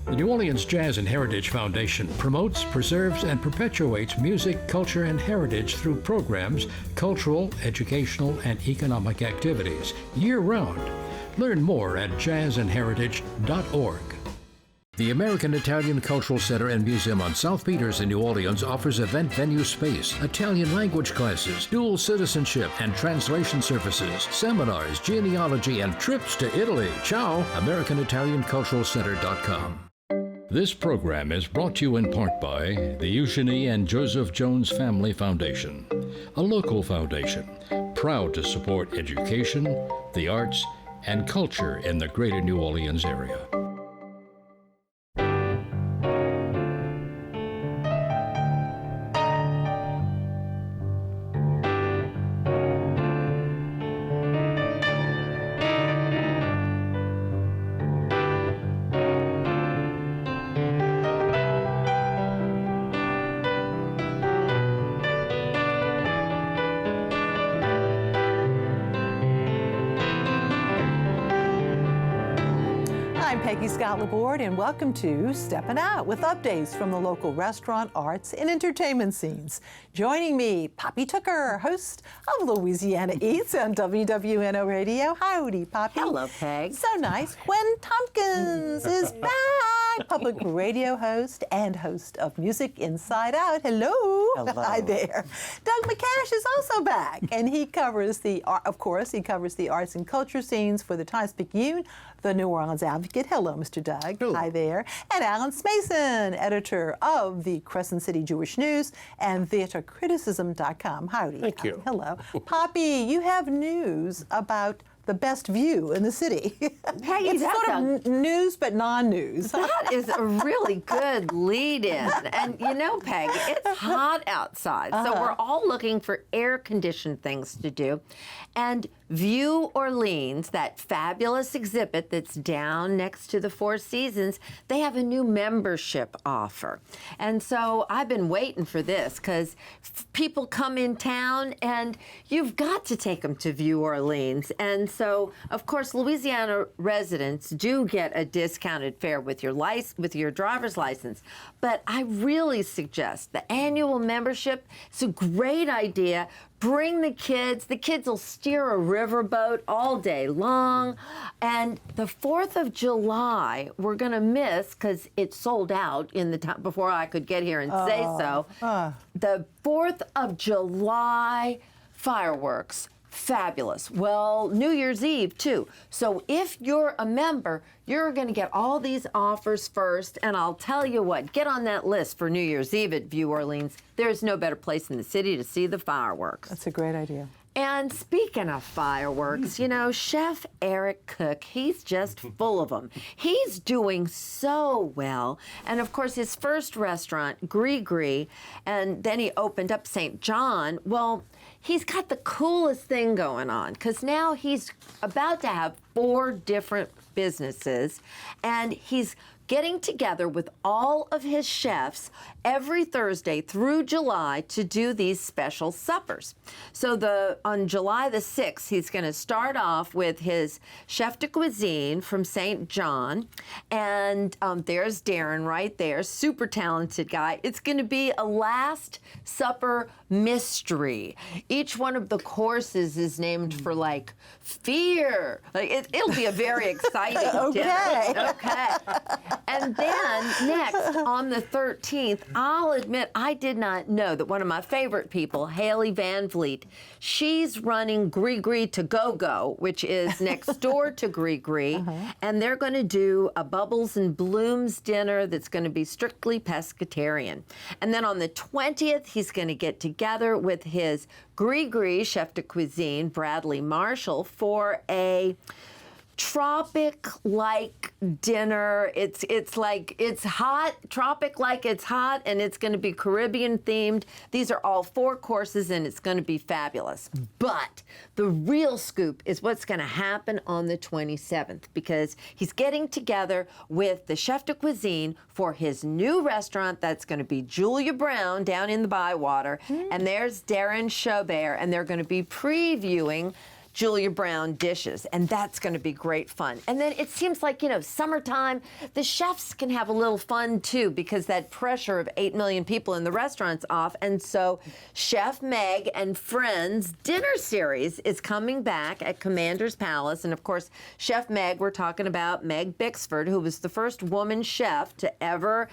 The New Orleans Jazz and Heritage Foundation promotes, preserves, and perpetuates music, culture, and heritage through programs, cultural, educational, and economic activities year-round. Learn more at jazzandheritage.org. The American Italian Cultural Center and Museum on South Peters in New Orleans offers event venue space, Italian language classes, dual citizenship and translation services, seminars, genealogy, and trips to Italy. Ciao! AmericanItalianCulturalCenter.com. This program is brought to you in part by the Eugenie and Joseph Jones Family Foundation, a local foundation proud to support education, the arts, and culture in the greater New Orleans area. I'm Peggy Laborde, and welcome to Steppin Out with updates from the local restaurant, arts, and entertainment scenes. Joining me, Poppy Tooker, host of Louisiana Eats on WWNO Radio. Howdy, Poppy. Hello, Peg. So nice. Gwen Thompkins is back. Public radio host and host of Music Inside Out. Hello. Hello. Hi there. Doug MacCash is also back, and he covers the arts and culture scenes for the Times-Picayune, the New Orleans Advocate. Hello, Mr. Doug. Hello. Hi there. And Alan Smason, editor of the Crescent City Jewish News and theatercriticism.com. Howdy. Thank you. Hello. Poppy, you have news about the best view in the city. Peggy, it's that's sort of news, but non-news. That is a really good lead-in. And you know, Peg, it's hot outside, so we're all looking for air-conditioned things to do. And View Orleans, that fabulous exhibit that's down next to the Four Seasons, they have a new membership offer. And so I've been waiting for this because people come in town and you've got to take them to View Orleans. And so, of course, Louisiana residents do get a discounted fare with your driver's license. But I really suggest the annual membership. It's a great idea. Bring the kids. The kids will steer a riverboat all day long. And the 4th of July, we're going to miss because it sold out in the time before I could get here and say so. The 4th of July fireworks. Fabulous. Well, New Year's Eve, too. So if you're a member, you're going to get all these offers first. And I'll tell you what, get on that list for New Year's Eve at View Orleans. There's no better place in the city to see the fireworks. That's a great idea. And speaking of fireworks, you know, Chef Eric Cook, he's just full of them. He's doing so well. And of course, his first restaurant, Gris, and then he opened up St. John. Well, he's got the coolest thing going on because now he's about to have 4 different businesses, and he's getting together with all of his chefs every Thursday through July to do these special suppers. So on July the 6th, he's going to start off with his chef de cuisine from St. John. And there's Darren right there, super talented guy. It's going to be a Last Supper mystery. Each one of the courses is named for, like, fear. Like, it'll be a very exciting dinner. Okay. And then next, on the 13th, I'll admit I did not know that one of my favorite people, Haley Van Vliet, she's running Gris to Go-Go, which is next door to Gris, and they're going to do a Bubbles and Blooms dinner that's going to be strictly pescatarian. And then on the 20th, he's going to get together with his Gris chef de cuisine, Bradley Marshall, for a tropic-like dinner. It's like it's hot, tropic like it's hot, and it's going to be Caribbean themed. These are all 4 courses, and it's going to be fabulous. But the real scoop is what's going to happen on the 27th, because he's getting together with the chef de cuisine for his new restaurant that's going to be Julia Brown down in the Bywater, and there's Darren Chaubert, and they're going to be previewing Julia Brown dishes, and that's going to be great fun. And then it seems like, you know, summertime, the chefs can have a little fun too, because that pressure of 8 million people in the restaurant's off. And so Chef Meg and Friends dinner series is coming back at Commander's Palace. And of course, Chef Meg, we're talking about Meg Bixford, who was the first woman chef to ever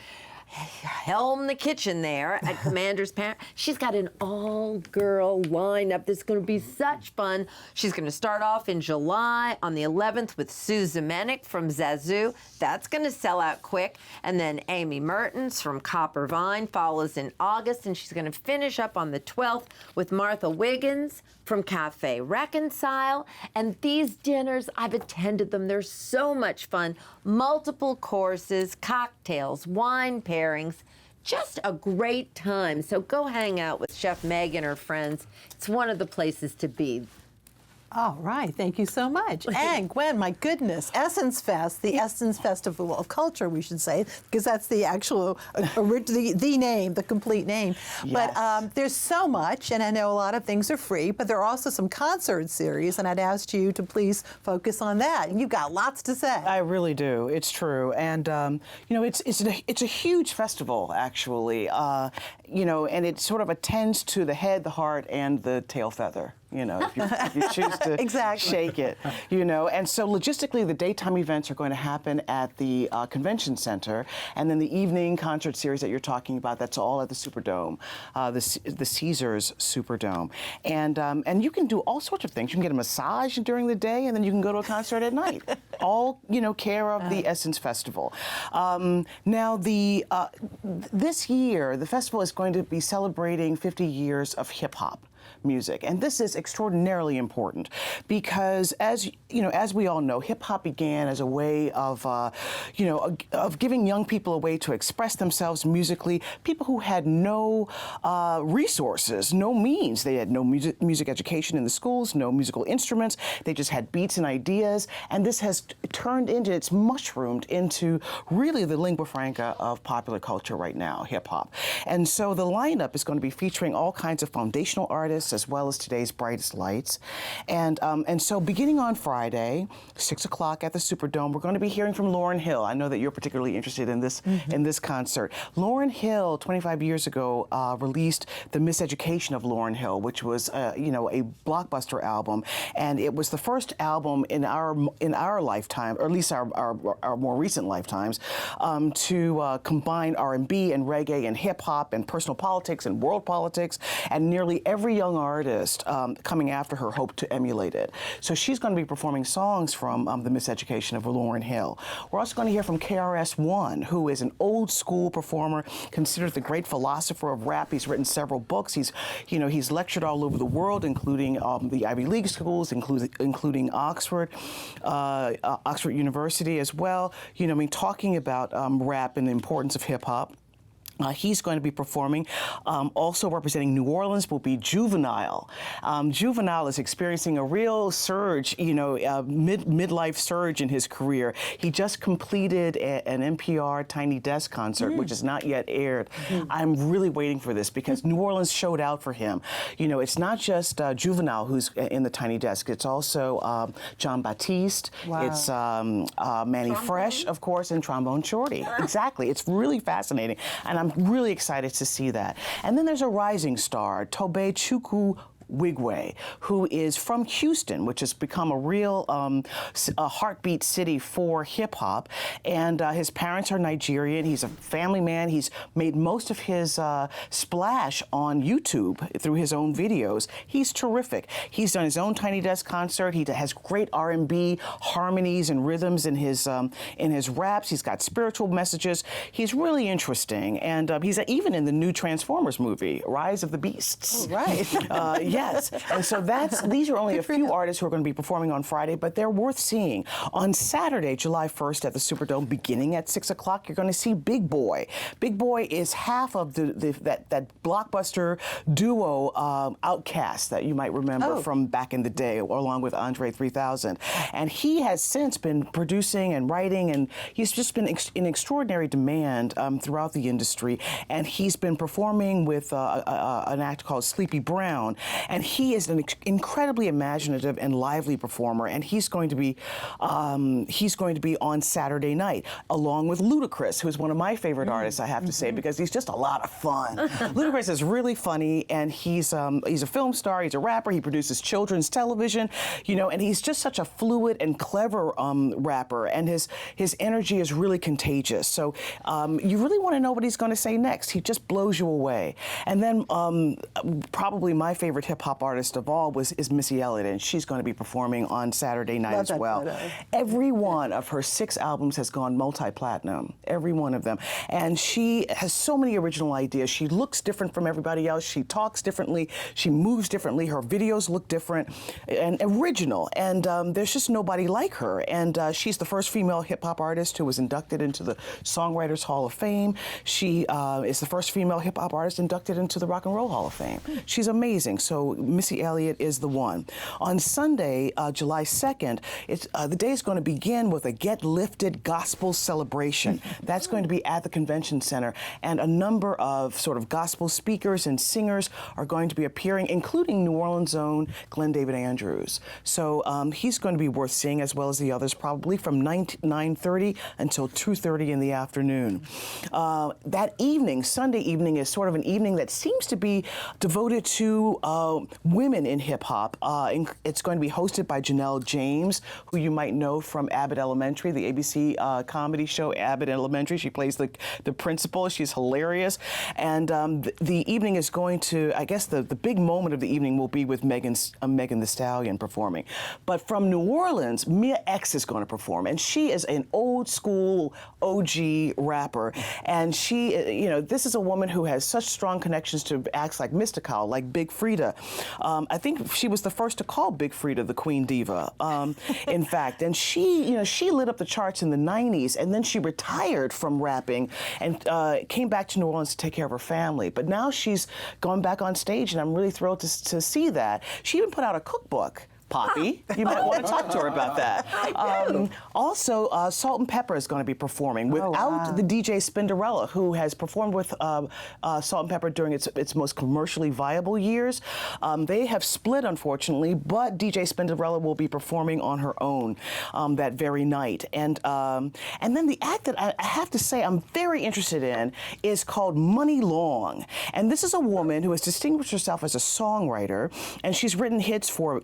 helm the kitchen there at Commander's Palace. She's got an all-girl lineup that's going to be such fun. She's going to start off in July on the 11th with Sue Zemenick from Zazu. That's going to sell out quick. And then Amy Mertens from Copper Vine follows in August, and she's going to finish up on the 12th with Martha Wiggins from Cafe Reconcile. And these dinners, I've attended them. They're so much fun. Multiple courses, cocktails, wine pairings, just a great time. So go hang out with Chef Meg and her friends. It's one of the places to be. All right, thank you so much. And Gwen, my goodness, Essence Fest, the Essence Festival of Culture, we should say, because that's the actual, the name, the complete name. Yes. But there's so much, and I know a lot of things are free, but there are also some concert series, and I'd ask you to please focus on that. And you've got lots to say. I really do. It's true, and you know, it's a huge festival, actually. You know, and it sort of attends to the head, the heart, and the tail feather. You know, if you choose to Exactly. shake it, you know. And so logistically, the daytime events are going to happen at the convention center, and then the evening concert series that you're talking about, that's all at the Superdome, the Caesars Superdome. And you can do all sorts of things. You can get a massage during the day, and then you can go to a concert at night. All, you know, care of the Essence Festival. Now, this year, the festival is going to be celebrating 50 years of hip-hop music, and this is extraordinarily important because, as you know, as we all know, hip hop began as a way of, you know, of giving young people a way to express themselves musically. People who had no resources, no means, they had no music education in the schools, no musical instruments. They just had beats and ideas, and this has turned into, it's mushroomed into really the lingua franca of popular culture right now, hip hop. And so the lineup is going to be featuring all kinds of foundational artists, as well as today's brightest lights. And so beginning on Friday, 6 o'clock at the Superdome, we're going to be hearing from Lauryn Hill. I know that you're particularly interested in this in this concert. Lauryn Hill, 25 years ago, released The Miseducation of Lauryn Hill, which was you know, a blockbuster album, and it was the first album in our lifetime, or at least our more recent lifetimes, to combine R&B and reggae and hip hop and personal politics and world politics, and nearly every young artist coming after her hoped to emulate it. So she's going to be performing songs from The Miseducation of Lauryn Hill. We're also going to hear from KRS-One, who is an old school performer, considered the great philosopher of rap. He's written several books. He's lectured all over the world, including the Ivy League schools, including Oxford University as well. You know, I mean, talking about rap and the importance of hip hop. He's going to be performing. Also representing New Orleans will be Juvenile. Juvenile is experiencing a real surge, you know, midlife surge in his career. He just completed an NPR Tiny Desk concert, which is not yet aired. I'm really waiting for this because New Orleans showed out for him. You know, it's not just Juvenile who's in the Tiny Desk. It's also John Batiste. Wow. It's Manny Fresh, of course, and Trombone Shorty. Exactly. It's really fascinating. And I'm really excited to see that. And then there's a rising star, Tobe Chukwu Wigwe, who is from Houston, which has become a real a heartbeat city for hip hop. And his parents are Nigerian. He's a family man. He's made most of his splash on YouTube through his own videos. He's terrific. He's done his own Tiny Desk concert. He has great R&B harmonies and rhythms in his raps. He's got spiritual messages. He's really interesting. And he's even in the new Transformers movie, Rise of the Beasts. Oh, right. Yes, and so these are only a few artists who are going to be performing on Friday, but they're worth seeing. On Saturday, July 1st at the Superdome, beginning at 6 o'clock, you're going to see Big Boy. Big Boy is half of that blockbuster duo Outkast that you might remember from back in the day, along with Andre 3000. And he has since been producing and writing, and he's just been in extraordinary demand throughout the industry. And he's been performing with an act called Sleepy Brown. And he is an incredibly imaginative and lively performer, and he's going to be on Saturday night, along with Ludacris, who's one of my favorite artists, I have to say, because he's just a lot of fun. Ludacris is really funny, and he's a film star, he's a rapper, he produces children's television, and he's just such a fluid and clever rapper, and his energy is really contagious. So you really want to know what he's going to say next. He just blows you away. And then probably my favorite hip-hop artist of all is Missy Elliott, and she's going to be performing on Saturday night as well. Every one of her 6 albums has gone multi-platinum, every one of them. And she has so many original ideas. She looks different from everybody else. She talks differently. She moves differently. Her videos look different and original. And there's just nobody like her. And she's the first female hip-hop artist who was inducted into the Songwriters Hall of Fame. She is the first female hip-hop artist inducted into the Rock and Roll Hall of Fame. She's amazing. So Missy Elliott is the one. On Sunday, July 2nd, the day is going to begin with a Get Lifted gospel celebration. That's going to be at the Convention Center, and a number of sort of gospel speakers and singers are going to be appearing, including New Orleans' own Glenn David Andrews. So he's going to be worth seeing, as well as the others, probably from 9:30 until 2:30 in the afternoon. That evening, Sunday evening, is sort of an evening that seems to be devoted to women in hip-hop. It's going to be hosted by Janelle James, who you might know from Abbott Elementary, the ABC comedy show Abbott Elementary. She plays the principal. She's hilarious. And the evening is going to, I guess the big moment of the evening will be with Megan Thee Stallion performing. But from New Orleans, Mia X is going to perform. And she is an old school OG rapper. And she, this is a woman who has such strong connections to acts like Mystical, like Big Frida. I think she was the first to call Big Frida the Queen Diva, in fact. And she lit up the charts in the 90s, and then she retired from rapping and came back to New Orleans to take care of her family. But now she's gone back on stage, and I'm really thrilled to see that. She even put out a cookbook. Poppy, you might want to talk to her about that. Also, Salt and Pepper is going to be performing without the DJ Spinderella, who has performed with Salt and Pepper during its most commercially viable years. They have split, unfortunately, but DJ Spinderella will be performing on her own that very night. And then the act that I have to say I'm very interested in is called Money Long. And this is a woman who has distinguished herself as a songwriter, and she's written hits for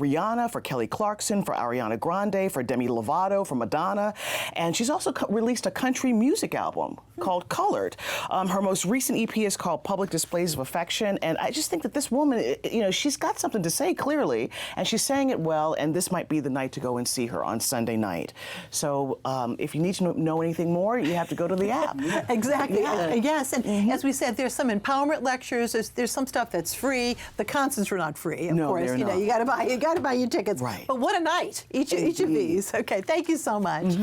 Rihanna, for Kelly Clarkson, for Ariana Grande, for Demi Lovato, for Madonna, and she's also released a country music album called Colored. Her most recent EP is called Public Displays of Affection, and I just think that this woman, she's got something to say clearly, and she's saying it well, and this might be the night to go and see her on Sunday night. So if you need to know anything more, you have to go to the app. Exactly. Yes, and as we said, there's some empowerment lectures. There's some stuff that's free. The concerts are not free, of course. They're not. You got to buy your tickets. Right. But what a night, each of these. Okay, thank you so much.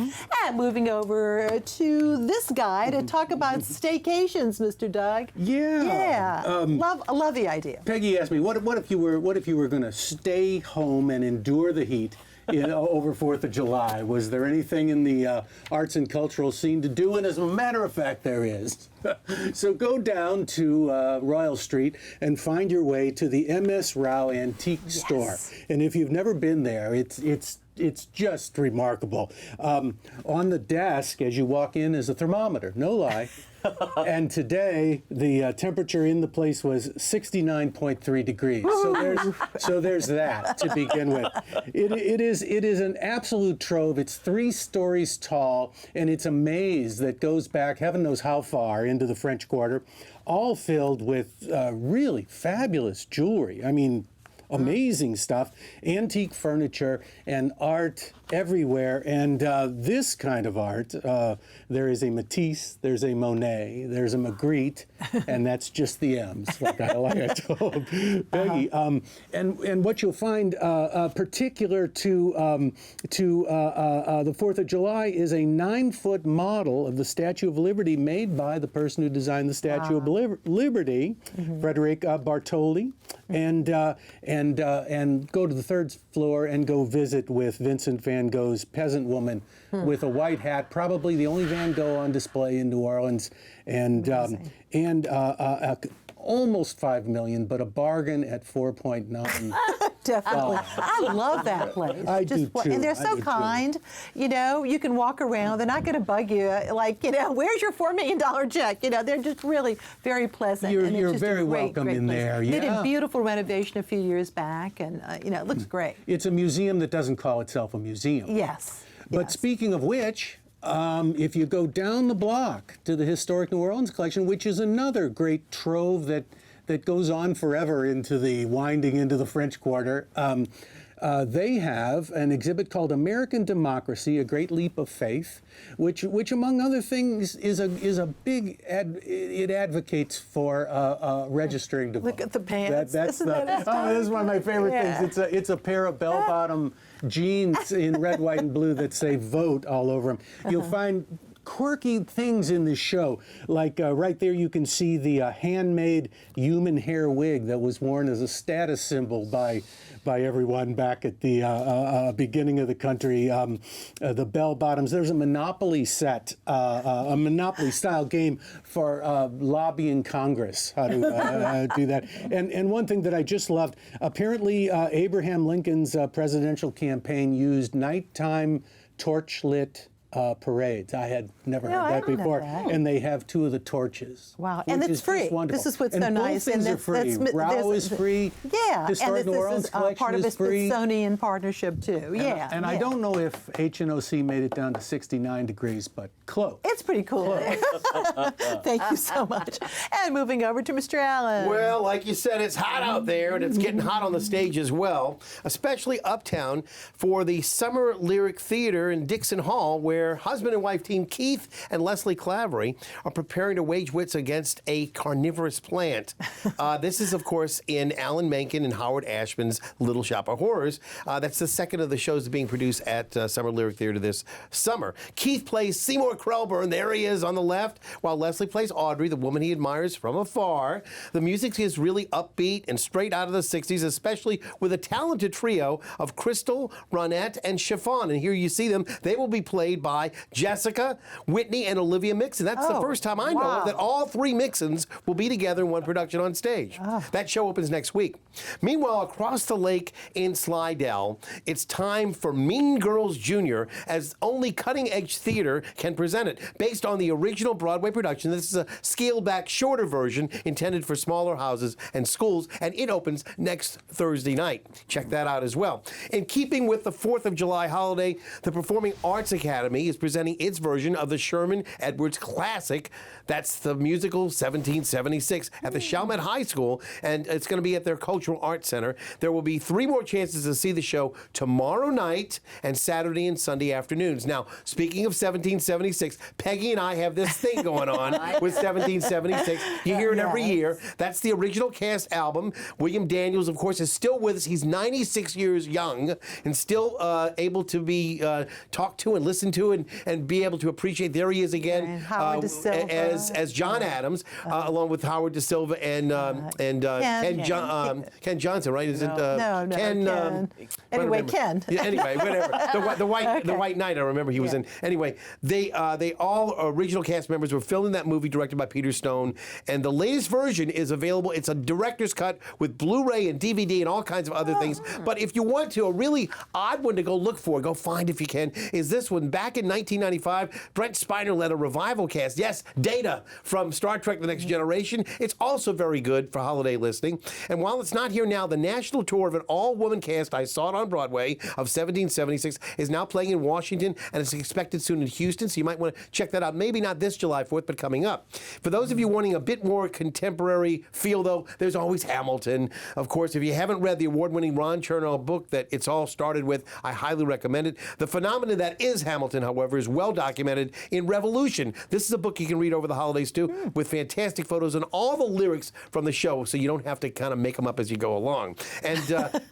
And moving over to this guy to talk about staycations, Mr. Doug. Yeah. I love the idea. Peggy asked me, what if you were going to stay home and endure the heat over 4th of July? Was there anything in the arts and cultural scene to do? And as a matter of fact, there is. So go down to Royal Street and find your way to the MS Rao Antique Store. And if you've never been there, it's just remarkable. On the desk, as you walk in, is a thermometer, no lie. And today, the temperature in the place was 69.3 degrees. So there's that to begin with. It is an absolute trove. It's 3 stories tall, and it's a maze that goes back heaven knows how far into the French Quarter, all filled with really fabulous jewelry. I mean, amazing stuff, antique furniture and art everywhere. And this kind of art, there is a Matisse, there's a Monet, there's a Magritte, and that's just the M's, like I told Peggy. And what you'll find particular to the 4th of July is a 9-foot model of the Statue of Liberty made by the person who designed the Statue of Liberty, Frederic Bartoli, and go to the 3rd floor and go visit with Vincent van Gogh's Peasant Woman with a white hat, probably the only Van Gogh on display in New Orleans, and almost $5 million, but a bargain at 4.9. Definitely. I love that place. I do too. And they're I so do too. kind. You know, you can walk around. They're not going to bug you. Like, you know, where's your $4 million check? You know, they're just really very pleasant. You're and it's just a very great, welcome great in place. there. They did Yeah. a beautiful renovation a few years back, and, you know, it looks great. It's a museum that doesn't call itself a museum. Yes. But yes. speaking of which, if you go down the block to the Historic New Orleans Collection, which is another great trove that goes on forever winding into the French Quarter, they have an exhibit called American Democracy, A Great Leap of Faith, which among other things is a big, it advocates for registering to vote. Look at the pants. This Isn't that is one of my favorite Yeah. things. It's a pair of bell-bottom jeans in red, white, and blue that say vote all over them. You'll find quirky things in this show. Like right there you can see the handmade human hair wig that was worn as a status symbol by everyone back at the beginning of the country. The bell bottoms. There's a Monopoly set, a Monopoly style game for lobbying Congress, how to do that. And one thing that I just loved, apparently Abraham Lincoln's presidential campaign used nighttime torch-lit parades. I had never No, I heard that didn't know before. that. And they have two of the torches. Wow, which and is it's just free. wonderful. This is what's and so both nice. things and are free. Row there's- is free. Yeah, Historic and New Orleans this is Collection part of is a free. Smithsonian partnership too. Yeah, And I yeah. don't know if HNOC made it down to 69 degrees, but close. It's pretty cool. Thank you so much. And moving over to Mr. Allen. Well, like you said, it's hot out there, and it's getting hot on the stage as well, especially uptown for the Summer Lyric Theater in Dixon Hall, where husband and wife team Keith and Leslie Clavery are preparing to wage wits against a carnivorous plant. This is, of course, in Alan Menken and Howard Ashman's Little Shop of Horrors. That's the second of the shows being produced at Summer Lyric Theater this summer. Keith plays Seymour Krelburn. There he is on the left, while Leslie plays Audrey, the woman he admires from afar. The music is really upbeat and straight out of the 60s, especially with a talented trio of Crystal, Ronette, and Chiffon. And here you see them. They will be played by Jessica, Whitney, and Olivia Mixon. That's the Oh, first time I know wow. of that all three Mixons will be together in one production on stage. That show opens next week. Meanwhile, across the lake in Slidell, it's time for Mean Girls Jr., as only cutting-edge theater can present it. Based on the original Broadway production, this is a scaled-back, shorter version intended for smaller houses and schools, and it opens next Thursday night. Check that out as well. In keeping with the 4th of July holiday, the Performing Arts Academy is presenting its version of the Sherman Edwards classic. That's the musical 1776 at the Chalmette High School, and it's going to be at their Cultural Arts Center. There will be 3 more chances to see the show tomorrow night and Saturday and Sunday afternoons. Now, speaking of 1776, Peggy and I have this thing going on with 1776. You hear it every year. That's the original cast album. William Daniels, of course, is still with us. He's 96 years young and still able to be talked to and listened to and be able to appreciate. There he is again, And Howard Da Silva. as John Adams, along with Howard Da Silva and Ken Johnson, right? Is it No, Ken. Anyway, Ken. Yeah, anyway, whatever. The White Knight. I remember he was in. Anyway, they all original cast members were filming that movie directed by Peter Stone, and the latest version is available. It's a director's cut with Blu-ray and DVD and all kinds of other things. But if you want to, a really odd one to go look for, go find if you can, is this one. Back in 1995, Brent Spiner led a revival cast. Yes, Data from Star Trek: The Next Generation. It's also very good for holiday listening. And while it's not here now, the national tour of an all-woman cast, I saw it on Broadway, of 1776 is now playing in Washington, and it's expected soon in Houston, so you might want to check that out. Maybe not this July 4th, but coming up. For those of you wanting a bit more contemporary feel, though, there's always Hamilton. Of course, if you haven't read the award-winning Ron Chernow book that it's all started with, I highly recommend it. The phenomenon that is Hamilton, however, is well documented in Revolution. This is a book you can read over the holidays, too, with fantastic photos and all the lyrics from the show, so you don't have to kind of make them up as you go along. And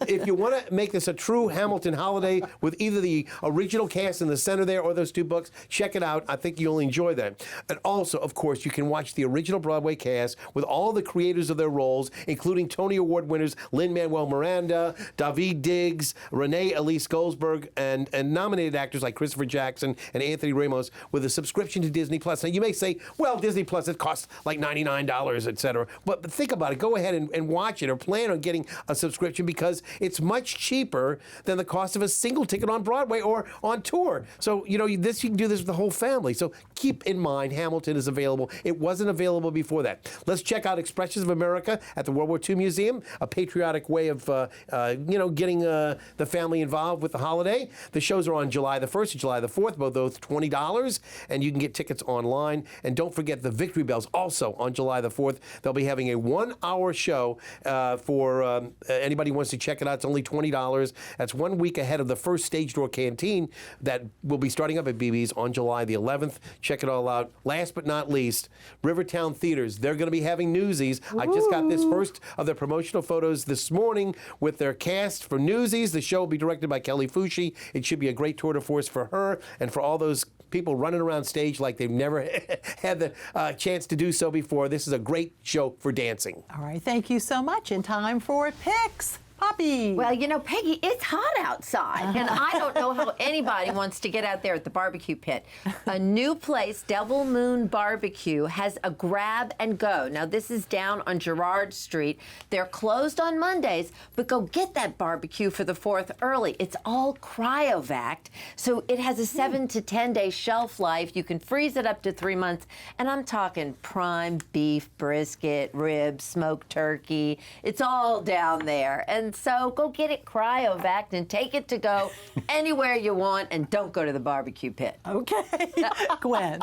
if you want to make this a true Hamilton holiday with either the original cast in the center there or those 2 books, check it out. I think you'll enjoy that. And also, of course, you can watch the original Broadway cast with all the creators of their roles, including Tony Award winners Lin-Manuel Miranda, Daveed Diggs, Renee Elise Goldsberg, and nominated actors like Christopher Jackson Smason and Anthony Ramos with a subscription to Disney Plus. Now, you may say, well, Disney Plus, it costs like $99, et cetera. But think about it. Go ahead and watch it or plan on getting a subscription because it's much cheaper than the cost of a single ticket on Broadway or on tour. So, you can do this with the whole family. So keep in mind, Hamilton is available. It wasn't available before that. Let's check out Expressions of America at the World War II Museum, a patriotic way of, getting the family involved with the holiday. The shows are on July the 1st and July the 4th, both those $20, and you can get tickets online. And don't forget the Victory Bells also on July the 4th. They'll be having a 1-hour show for anybody who wants to check it out. It's only $20. That's 1 week ahead of the first Stage Door Canteen that will be starting up at BB's on July the 11th. Check it all out. Last but not least, Rivertown Theaters. They're going to be having Newsies. Ooh. I just got this first of their promotional photos this morning with their cast for Newsies. The show will be directed by Kelly Fushi. It should be a great tour de force for her and for all those people running around stage like they've never had the chance to do so before. This is a great show for dancing. All right, thank you so much. And time for picks. Poppy. Well, Peggy, it's hot outside, and I don't know how anybody wants to get out there at the barbecue pit. A new place, Devil Moon Barbecue, has a grab and go. Now, this is down on Girard Street. They're closed on Mondays, but go get that barbecue for the 4th early. It's all cryovac, so it has a 7 to 10 day shelf life. You can freeze it up to 3 months, and I'm talking prime beef, brisket, ribs, smoked turkey. It's all down there. And so go get it cryovac and take it to go anywhere you want, and don't go to the barbecue pit. Okay. Gwen.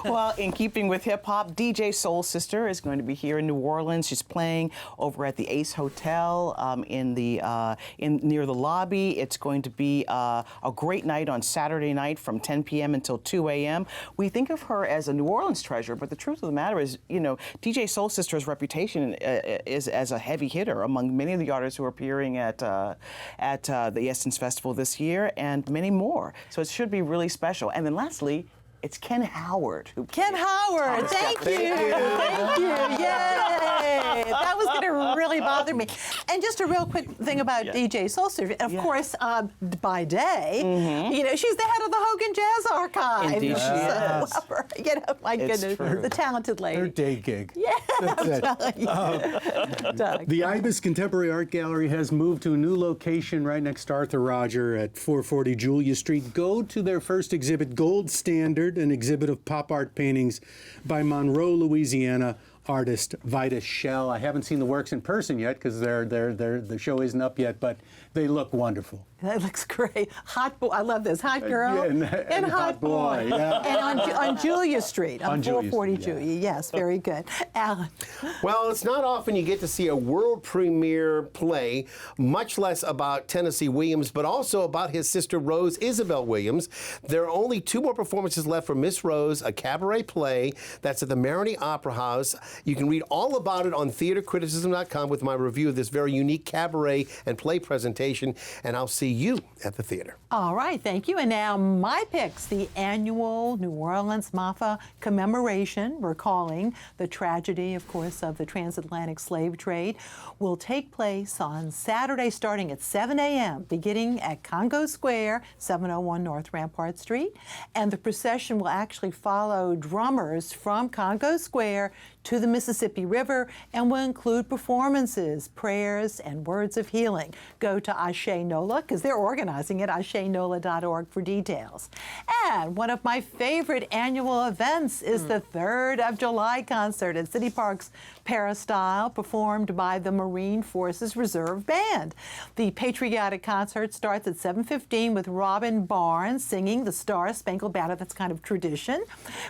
Well, in keeping with hip hop, DJ Soul Sister is going to be here in New Orleans. She's playing over at the Ace Hotel near the lobby. It's going to be a great night on Saturday night from 10 p.m. until 2 a.m. We think of her as a New Orleans treasure, but the truth of the matter is, DJ Soul Sister's reputation is as a heavy hitter among many of the artists who are appearing at the Essence Festival this year, and many more. So it should be really special. And then lastly, it's Ken Howard. Thank you. Thank you. Yay. That was going to really bother me. And just a real quick thing about DJ Soulster. Of course, by day, she's the head of the Hogan Jazz Archive. Indeed she is. My goodness, true. the talented lady. Her day gig. Yeah, I'm telling you. Doug. The Ibis Contemporary Art Gallery has moved to a new location right next to Arthur Roger at 440 Julia Street. Go to their first exhibit, Gold Standard, an exhibit of pop art paintings by Monroe, Louisiana artist Vida Shell. I haven't seen the works in person yet because the show isn't up yet, but they look wonderful. That looks great. Hot boy. I love this. Hot girl and hot boy. Yeah. And on Julia Street, on 440 Julia Street, Julia. Yes, very good. Alan. Well, it's not often you get to see a world premiere play, much less about Tennessee Williams, but also about his sister Rose Isabel Williams. There are only 2 more performances left for Miss Rose, a cabaret play that's at the Marigny Opera House. You can read all about it on theatercriticism.com with my review of this very unique cabaret and play presentation, and I'll see you at the theater. All right, thank you. And now my picks, the annual New Orleans MAFA commemoration, recalling the tragedy, of course, of the transatlantic slave trade, will take place on Saturday starting at 7 a.m., beginning at Congo Square, 701 North Rampart Street. And the procession will actually follow drummers from Congo Square to the Mississippi River and will include performances, prayers, and words of healing. Go to Ashe NOLA, because they're organizing it, ashenola.org for details. And one of my favorite annual events is the 3rd of July concert at City Park's Peristyle, performed by the Marine Forces Reserve Band. The patriotic concert starts at 7:15 with Robin Barnes singing the Star Spangled Banner. That's kind of tradition.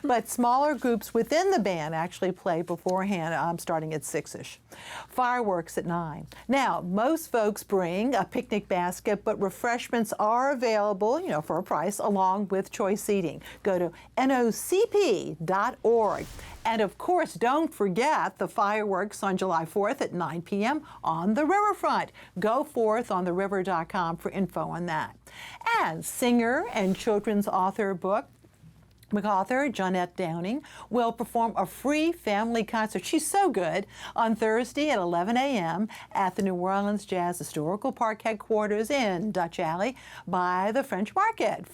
But smaller groups within the band actually play beforehand, starting at 6-ish. Fireworks at 9. Now, most folks bring a picnic basket, but refreshments are available, for a price, along with choice seating. Go to nocp.org. And of course, don't forget the fireworks on July 4th at 9 p.m. on the riverfront. Go forth on theriver.com for info on that. And singer and children's author book MacArthur, Johnette Downing, will perform a free family concert. She's so good on Thursday at 11 a.m. at the New Orleans Jazz Historical Park headquarters in Dutch Alley by the French Market.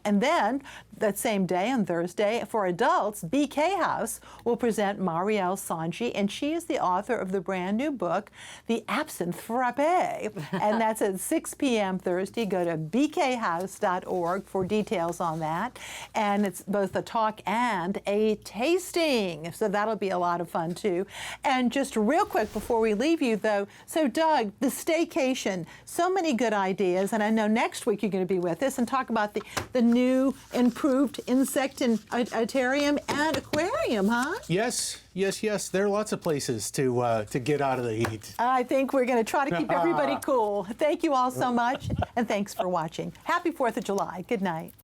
And then that same day on Thursday, for adults, BK House will present Marielle Sanji, and she is the author of the brand new book, The Absinthe Frappé. And that's at 6 p.m. Thursday. Go to bkhouse.org for details on that. And it's both a talk and a tasting. So that'll be a lot of fun too. And just real quick before we leave you though, so Doug, the Staycation, so many good ideas. And I know next week you're going to be with us and talk about the new improved insectarium and aquarium, huh? Yes. There are lots of places to get out of the heat. I think we're going to try to keep everybody cool. Thank you all so much, and thanks for watching. Happy 4th of July. Good night.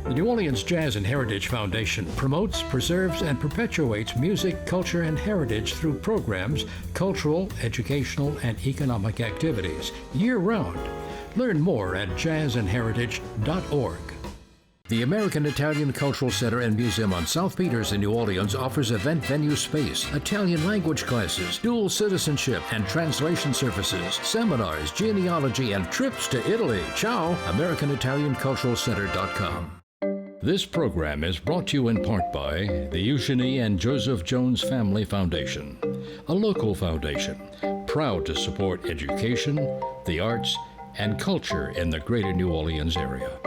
The New Orleans Jazz and Heritage Foundation promotes, preserves, and perpetuates music, culture, and heritage through programs, cultural, educational, and economic activities year-round. Learn more at jazzandheritage.org. The American Italian Cultural Center and Museum on South Peters in New Orleans offers event venue space, Italian language classes, dual citizenship and translation services, seminars, genealogy, and trips to Italy. Ciao, AmericanItalianCulturalCenter.com. This program is brought to you in part by the Eugenie and Joseph Jones Family Foundation, a local foundation proud to support education, the arts, and culture in the greater New Orleans area.